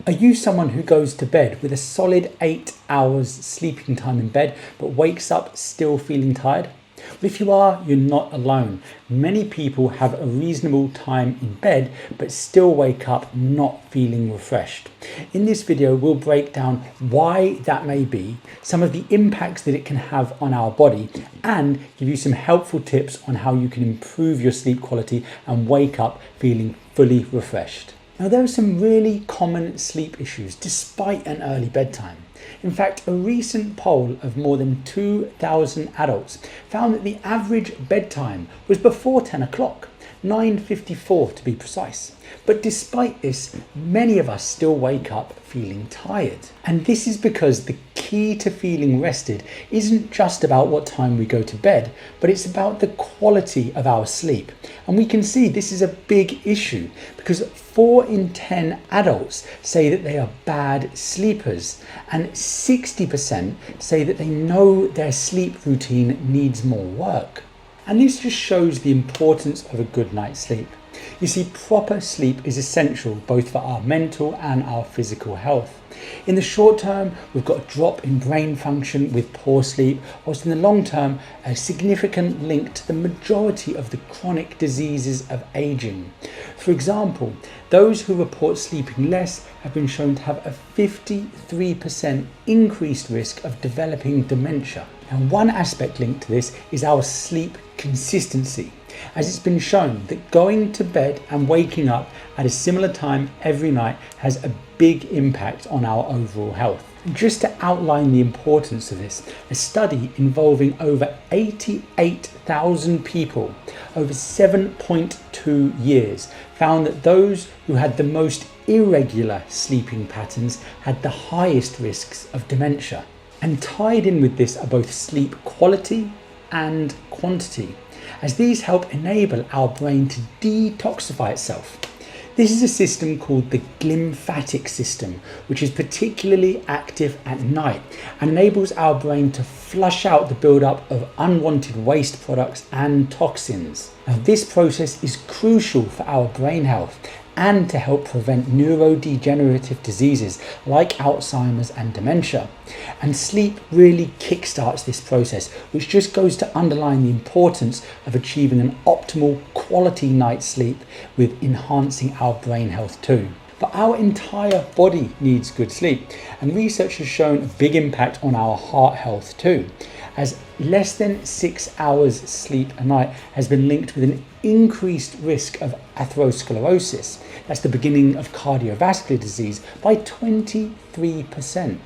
Are you someone who goes to bed with a solid 8 hours sleeping time in bed but wakes up still feeling tired? Well, if you are, you're not alone. Many people have a reasonable time in bed but still wake up not feeling refreshed. In this video, we'll break down why that may be, some of the impacts that it can have on our body, and give you some helpful tips on how you can improve your sleep quality and wake up feeling fully refreshed. Now, there are some really common sleep issues despite an early bedtime. In fact, a recent poll of more than 2,000 adults found that the average bedtime was before 10 o'clock, 9:54 to be precise. But despite this, many of us still wake up feeling tired. And this is because the key to feeling rested isn't just about what time we go to bed, but it's about the quality of our sleep. And we can see this is a big issue because 4 in 10 adults say that they are bad sleepers, and 60% say that they know their sleep routine needs more work. And this just shows the importance of a good night's sleep. You see, proper sleep is essential both for our mental and our physical health. In the short term, we've got a drop in brain function with poor sleep, whilst in the long term, a significant link to the majority of the chronic diseases of aging. For example, those who report sleeping less have been shown to have a 53% increased risk of developing dementia. And one aspect linked to this is our sleep consistency, as it's been shown that going to bed and waking up at a similar time every night has a big impact on our overall health. Just to outline the importance of this, a study involving over 88,000 people over 7.2 years found that those who had the most irregular sleeping patterns had the highest risks of dementia. And tied in with this are both sleep quality and quantity, as these help enable our brain to detoxify itself. This is a system called the glymphatic system, which is particularly active at night and enables our brain to flush out the buildup of unwanted waste products and toxins. Now, this process is crucial for our brain health and to help prevent neurodegenerative diseases like Alzheimer's and dementia. And sleep really kickstarts this process, which just goes to underline the importance of achieving an optimal quality night's sleep with enhancing our brain health too. But our entire body needs good sleep, and research has shown a big impact on our heart health too, as less than 6 hours sleep a night has been linked with an increased risk of atherosclerosis, that's the beginning of cardiovascular disease, by 23%.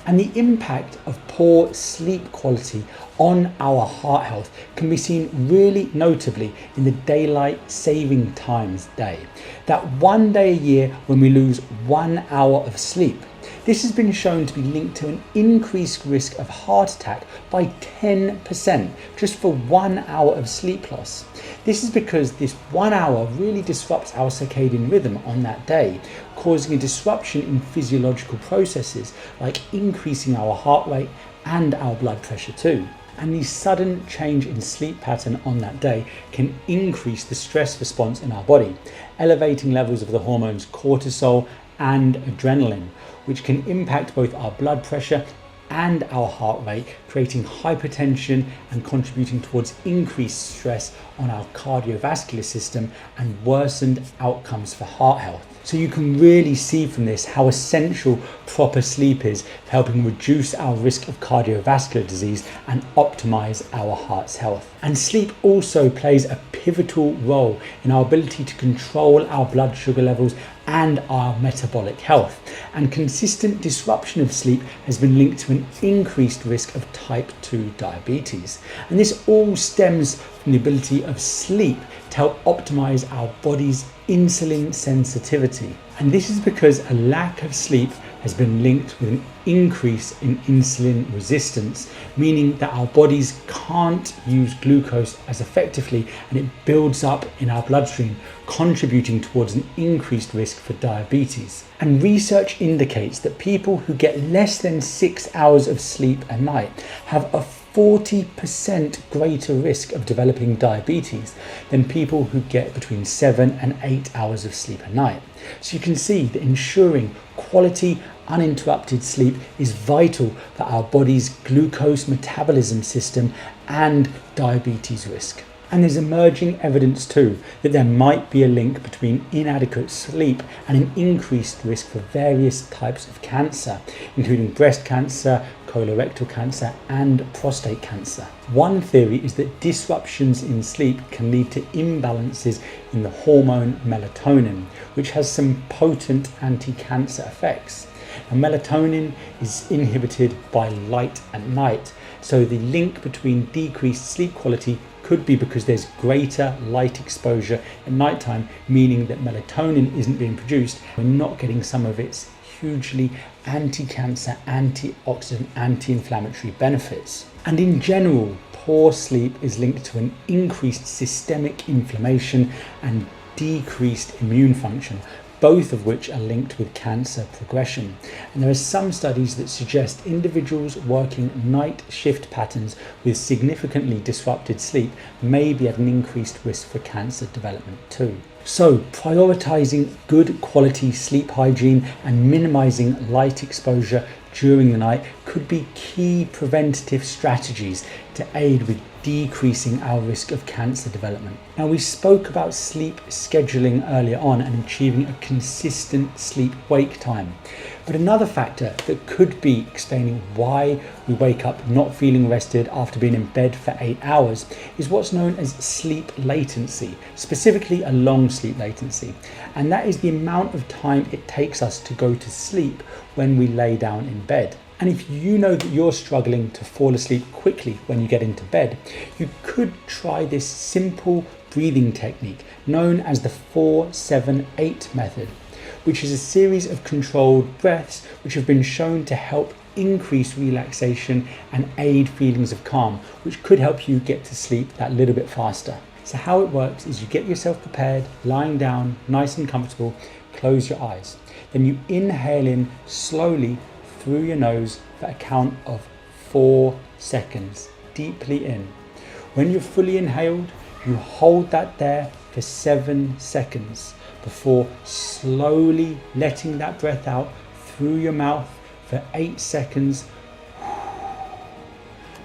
And the impact of poor sleep quality on our heart health can be seen really notably in the daylight saving times day, that one day a year when we lose 1 hour of sleep. This has been shown to be linked to an increased risk of heart attack by 10% just for 1 hour of sleep loss. This is because this 1 hour really disrupts our circadian rhythm on that day, causing a disruption in physiological processes like increasing our heart rate and our blood pressure too. And the sudden change in sleep pattern on that day can increase the stress response in our body, elevating levels of the hormones cortisol and adrenaline, which can impact both our blood pressure and our heart rate, creating hypertension and contributing towards increased stress on our cardiovascular system and worsened outcomes for heart health. So you can really see from this how essential proper sleep is for helping reduce our risk of cardiovascular disease and optimize our heart's health. And sleep also plays a pivotal role in our ability to control our blood sugar levels and our metabolic health. And consistent disruption of sleep has been linked to an increased risk of type 2 diabetes. And this all stems from the ability of sleep to help optimize our body's insulin sensitivity. And this is because a lack of sleep has been linked with an increase in insulin resistance, meaning that our bodies can't use glucose as effectively and it builds up in our bloodstream, contributing towards an increased risk for diabetes. And research indicates that people who get less than 6 hours of sleep a night have a 40% greater risk of developing diabetes than people who get between 7 and 8 hours of sleep a night. So you can see that ensuring quality, uninterrupted sleep is vital for our body's glucose metabolism system and diabetes risk. And there's emerging evidence too that there might be a link between inadequate sleep and an increased risk for various types of cancer, including breast cancer, colorectal cancer, and prostate cancer. One theory is that disruptions in sleep can lead to imbalances in the hormone melatonin, which has some potent anti-cancer effects. Now, melatonin is inhibited by light at night, so the link between decreased sleep quality could be because there's greater light exposure at nighttime, meaning that melatonin isn't being produced. We're not getting some of its hugely anti-cancer, antioxidant, anti-inflammatory benefits. And in general, poor sleep is linked to an increased systemic inflammation and decreased immune function, both of which are linked with cancer progression. And there are some studies that suggest individuals working night shift patterns with significantly disrupted sleep may be at an increased risk for cancer development too. So prioritizing good quality sleep hygiene and minimizing light exposure during the night could be key preventative strategies to aid with decreasing our risk of cancer development. Now, we spoke about sleep scheduling earlier on and achieving a consistent sleep-wake time. But another factor that could be explaining why we wake up not feeling rested after being in bed for 8 hours is what's known as sleep latency, specifically a long sleep latency. And that is the amount of time it takes us to go to sleep when we lay down in bed. And if you know that you're struggling to fall asleep quickly when you get into bed, you could try this simple breathing technique known as the 4-7-8 method, which is a series of controlled breaths which have been shown to help increase relaxation and aid feelings of calm, which could help you get to sleep that little bit faster. So how it works is you get yourself prepared, lying down, nice and comfortable, close your eyes. Then you inhale in slowly through your nose for a count of 4 seconds, deeply in. When you're fully inhaled, you hold that there for 7 seconds before slowly letting that breath out through your mouth for 8 seconds,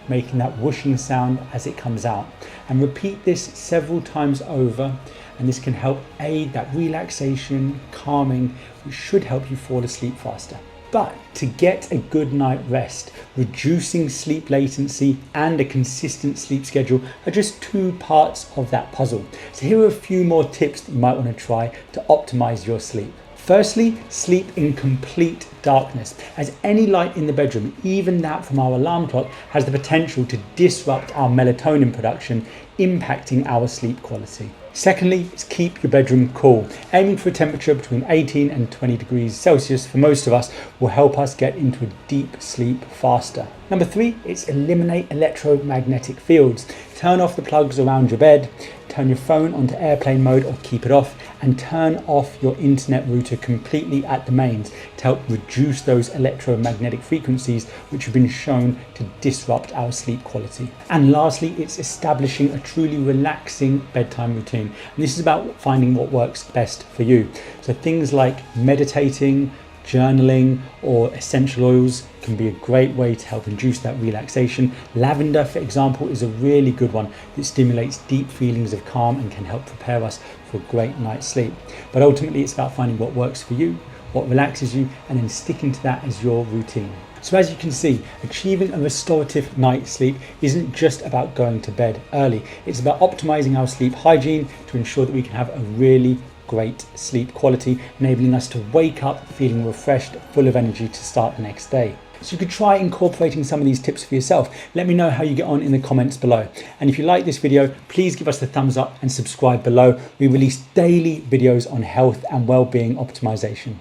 making that whooshing sound as it comes out. And repeat this several times over, and this can help aid that relaxation, calming, which should help you fall asleep faster. But to get a good night rest, reducing sleep latency and a consistent sleep schedule are just 2 parts of that puzzle. So here are a few more tips that you might want to try to optimize your sleep. Firstly, sleep in complete darkness, as any light in the bedroom, even that from our alarm clock, has the potential to disrupt our melatonin production, impacting our sleep quality. Secondly, is keep your bedroom cool. Aiming for a temperature between 18 and 20 degrees Celsius for most of us will help us get into a deep sleep faster. Number 3, is eliminate electromagnetic fields. Turn off the plugs around your bed, turn your phone onto airplane mode or keep it off, and turn off your internet router completely at the mains to help reduce those electromagnetic frequencies which have been shown to disrupt our sleep quality. And lastly, it's establishing a truly relaxing bedtime routine. And this is about finding what works best for you. So things like meditating, journaling, or essential oils can be a great way to help induce that relaxation. Lavender, for example, is a really good one that stimulates deep feelings of calm and can help prepare us for a great night's sleep. But ultimately, it's about finding what works for you, what relaxes you, and then sticking to that as your routine. So as you can see, achieving a restorative night's sleep isn't just about going to bed early. It's about optimizing our sleep hygiene to ensure that we can have a really great sleep quality, enabling us to wake up feeling refreshed, full of energy to start the next day. So you could try incorporating some of these tips for yourself. Let me know how you get on in the comments below. And if you like this video, please give us a thumbs up and subscribe below. We release daily videos on health and well-being optimization.